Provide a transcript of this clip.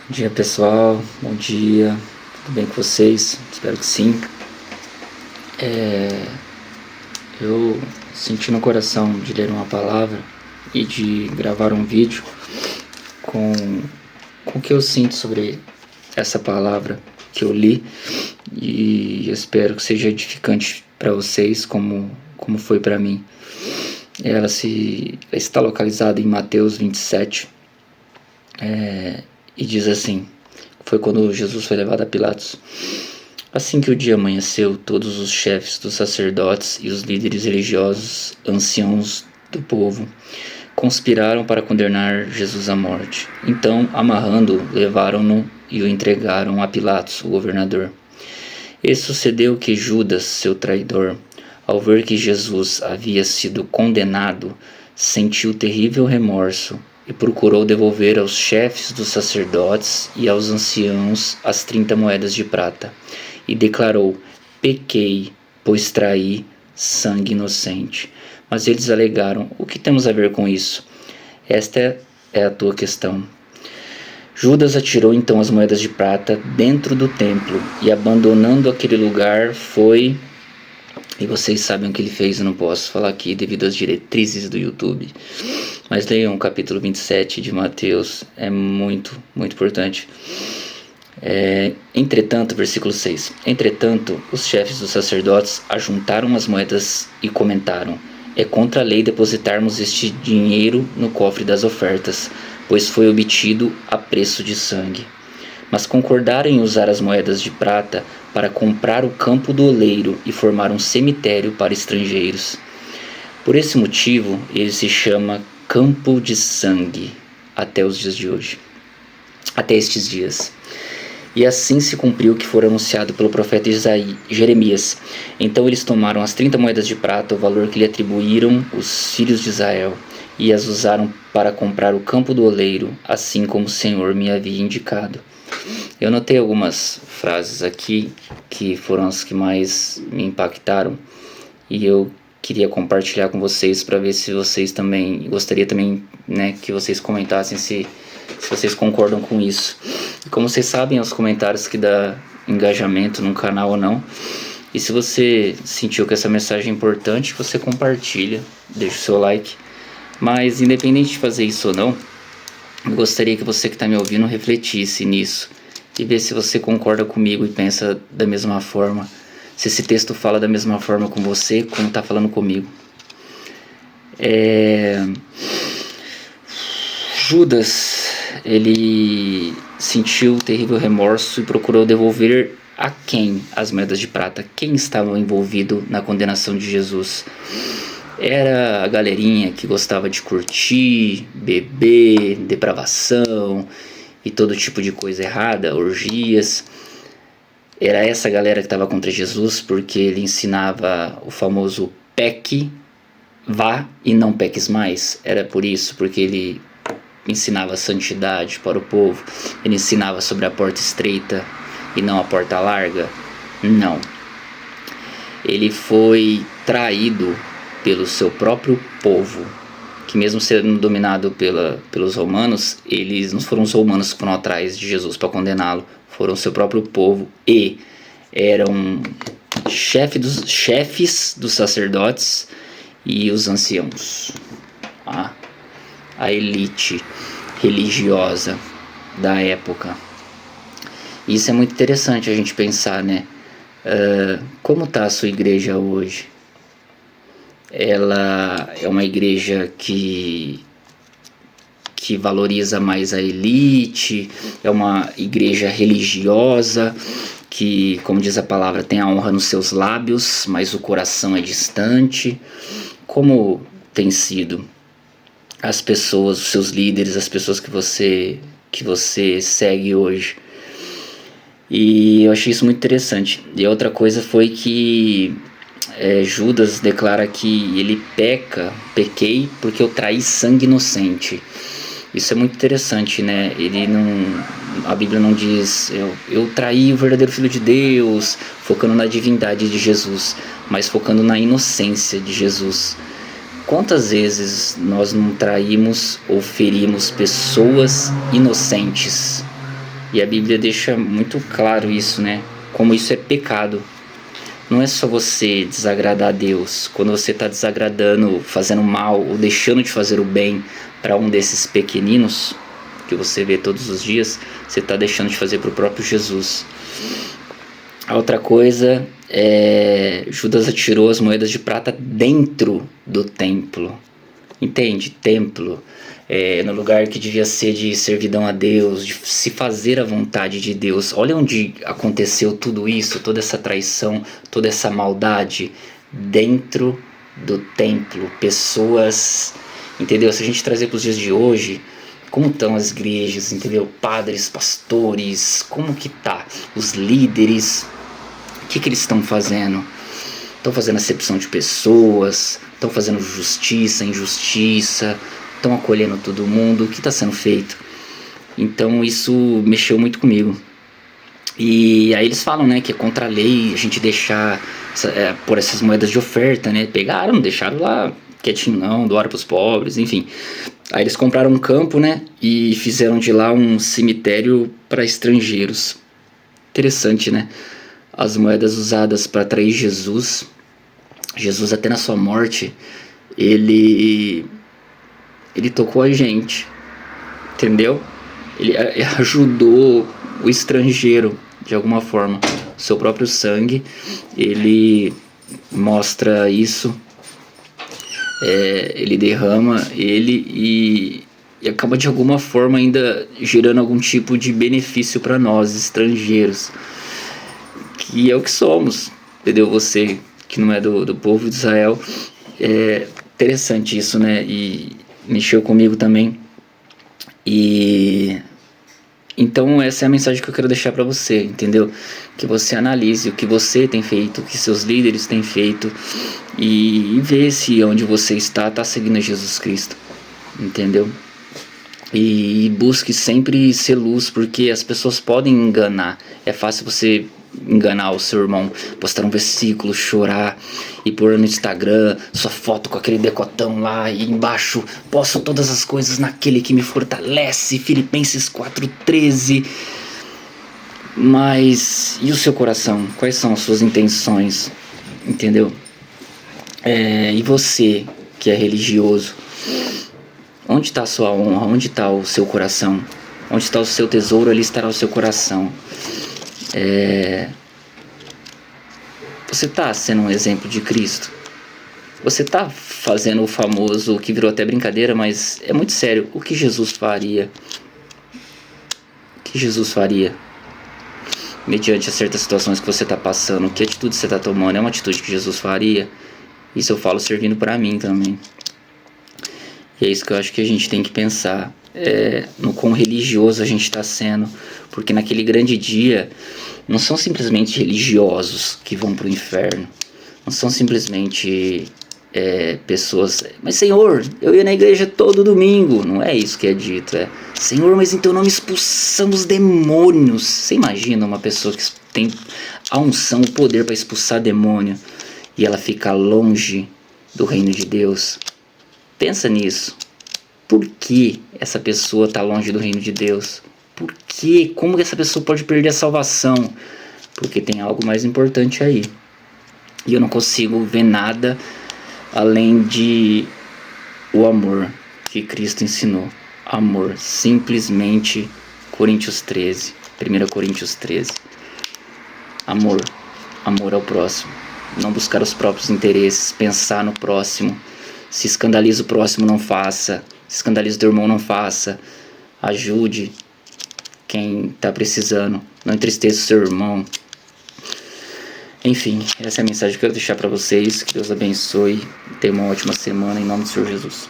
Bom dia, pessoal, bom dia, tudo bem com vocês? Espero que sim. Eu senti no coração de ler uma palavra e de gravar um vídeo com o que eu sinto sobre essa palavra que eu li, e eu espero que seja edificante para vocês como foi para mim. Ela está localizada em Mateus 27, e diz assim: foi quando Jesus foi levado a Pilatos. Assim que o dia amanheceu, todos os chefes dos sacerdotes e os líderes religiosos, anciãos do povo, conspiraram para condenar Jesus à morte. Então, amarrando-o, levaram-no e o entregaram a Pilatos, o governador. E sucedeu que Judas, seu traidor, ao ver que Jesus havia sido condenado, sentiu terrível remorso e procurou devolver aos chefes dos sacerdotes e aos anciãos as 30 moedas de prata. E declarou: pequei, pois traí sangue inocente. Mas eles alegaram: o que temos a ver com isso? Esta é a tua questão. Judas atirou então as moedas de prata dentro do templo e, abandonando aquele lugar, foi... E vocês sabem o que ele fez, eu não posso falar aqui devido às diretrizes do YouTube. Mas leiam o capítulo 27 de Mateus, é muito, muito importante. Entretanto, versículo 6. Entretanto, os chefes dos sacerdotes ajuntaram as moedas e comentaram: é contra a lei depositarmos este dinheiro no cofre das ofertas, pois foi obtido a preço de sangue. Mas concordaram em usar as moedas de prata para comprar o campo do oleiro e formar um cemitério para estrangeiros. Por esse motivo, ele se chama Campo de Sangue até os dias de hoje, até estes dias. E assim se cumpriu o que fora anunciado pelo profeta Jeremias. Então eles tomaram as 30 moedas de prata, o valor que lhe atribuíram os filhos de Israel, e as usaram para comprar o campo do oleiro, assim como o Senhor me havia indicado. Eu notei algumas frases aqui que foram as que mais me impactaram, e eu queria compartilhar com vocês para ver se vocês também... Gostaria também, né, que vocês comentassem se vocês concordam com isso. E como vocês sabem, é os comentários que dá engajamento no canal ou não. E se você sentiu que essa mensagem é importante, você compartilha, deixa o seu like. Mas independente de fazer isso ou não, eu gostaria que você que está me ouvindo refletisse nisso e ver se você concorda comigo e pensa da mesma forma. Se esse texto fala da mesma forma com você, como está falando comigo. Judas, ele sentiu terrível remorso e procurou devolver a quem as moedas de prata? Quem estava envolvido na condenação de Jesus? Era a galerinha que gostava de curtir, beber, depravação e todo tipo de coisa errada, orgias. Era essa galera que estava contra Jesus porque ele ensinava o famoso peque, vá e não peques mais. Era por isso, porque ele ensinava santidade para o povo. Ele ensinava sobre a porta estreita e não a porta larga? Não. Ele foi traído pelo seu próprio povo, que mesmo sendo dominado pelos romanos, eles não foram os romanos que foram atrás de Jesus para condená-lo, foram o seu próprio povo, e eram chefes dos sacerdotes e os anciãos, a elite religiosa da época. Isso é muito interessante a gente pensar, né? Como está a sua igreja hoje? Ela é uma igreja que valoriza mais a elite, é uma igreja religiosa que, como diz a palavra, tem a honra nos seus lábios, mas o coração é distante. Como tem sido as pessoas, os seus líderes, as pessoas que você segue hoje? E eu achei isso muito interessante. E outra coisa foi que Judas declara que ele pequei porque eu traí sangue inocente. Isso é muito interessante, né? A Bíblia não diz eu traí o verdadeiro Filho de Deus, focando na divindade de Jesus, mas focando na inocência de Jesus. Quantas vezes nós não traímos ou ferimos pessoas inocentes E a Bíblia deixa muito claro isso, né? Como isso é pecado. Não é só você desagradar a Deus. Quando você está desagradando, fazendo mal ou deixando de fazer o bem para um desses pequeninos que você vê todos os dias, você está deixando de fazer para o próprio Jesus. A outra coisa é Judas atirou as moedas de prata dentro do templo. Entende? Templo. No lugar que devia ser de servidão a Deus, de se fazer a vontade de Deus. Olha onde aconteceu tudo isso, toda essa traição, toda essa maldade dentro do templo. Pessoas, entendeu? Se a gente trazer para os dias de hoje, como estão as igrejas, entendeu? Padres, pastores, como que tá? Os líderes, o que eles estão fazendo? Estão fazendo acepção de pessoas, estão fazendo justiça, injustiça, estão acolhendo todo mundo, o que está sendo feito? Então isso mexeu muito comigo. E aí eles falam, né, que é contra a lei a gente deixar por essas moedas de oferta, né? Pegaram, deixaram lá quietinho, não, doaram para os pobres, enfim. Aí eles compraram um campo, né, e fizeram de lá um cemitério para estrangeiros. Interessante, né? As moedas usadas para atrair Jesus. Jesus até na sua morte, ele tocou a gente, entendeu? Ele ajudou o estrangeiro de alguma forma. Seu próprio sangue, ele mostra isso, ele derrama ele e acaba de alguma forma ainda gerando algum tipo de benefício para nós, estrangeiros, que é o que somos, entendeu? Você que não é do povo de Israel. É interessante isso, né? E mexeu comigo também. E então essa é a mensagem que eu quero deixar para você, entendeu? Que você analise o que você tem feito, o que seus líderes têm feito, e vê se onde você está seguindo Jesus Cristo, entendeu? E busque sempre ser luz, porque as pessoas podem enganar. É fácil você enganar o seu irmão, postar um versículo, chorar e pôr no Instagram sua foto com aquele decotão lá e embaixo: posto todas as coisas naquele que me fortalece, Filipenses 4:13. Mas e o seu coração? Quais são as suas intenções? Entendeu? E você que é religioso, onde está a sua honra? Onde está o seu coração? Onde está o seu tesouro, ali estará o seu coração. Você está sendo um exemplo de Cristo? Você está fazendo o famoso, que virou até brincadeira, mas é muito sério, o que Jesus faria? O que Jesus faria? Mediante as certas situações que você está passando, que atitude você está tomando? É uma atitude que Jesus faria? Isso eu falo servindo para mim também. E é isso que eu acho que a gente tem que pensar, no quão religioso a gente está sendo, porque naquele grande dia não são simplesmente religiosos que vão para o inferno, não são simplesmente pessoas, mas Senhor, eu ia na igreja todo domingo. Não é isso que é dito, Senhor, mas em teu nome expulsamos demônios. Você imagina uma pessoa que tem a unção, o poder para expulsar demônio, e ela fica longe do reino de Deus? Pensa nisso. Por que essa pessoa está longe do reino de Deus? Por quê? Como que essa pessoa pode perder a salvação? Porque tem algo mais importante aí. E eu não consigo ver nada além de o amor que Cristo ensinou. Amor, simplesmente. Coríntios 13, 1 Coríntios 13. Amor ao próximo. Não buscar os próprios interesses, pensar no próximo. Se escandaliza o próximo, não faça. Se escandaliza o teu irmão, não faça. Ajude quem está precisando. Não entristeça o seu irmão. Enfim, essa é a mensagem que eu quero deixar para vocês. Que Deus abençoe. Tenha uma ótima semana em nome do Senhor Jesus.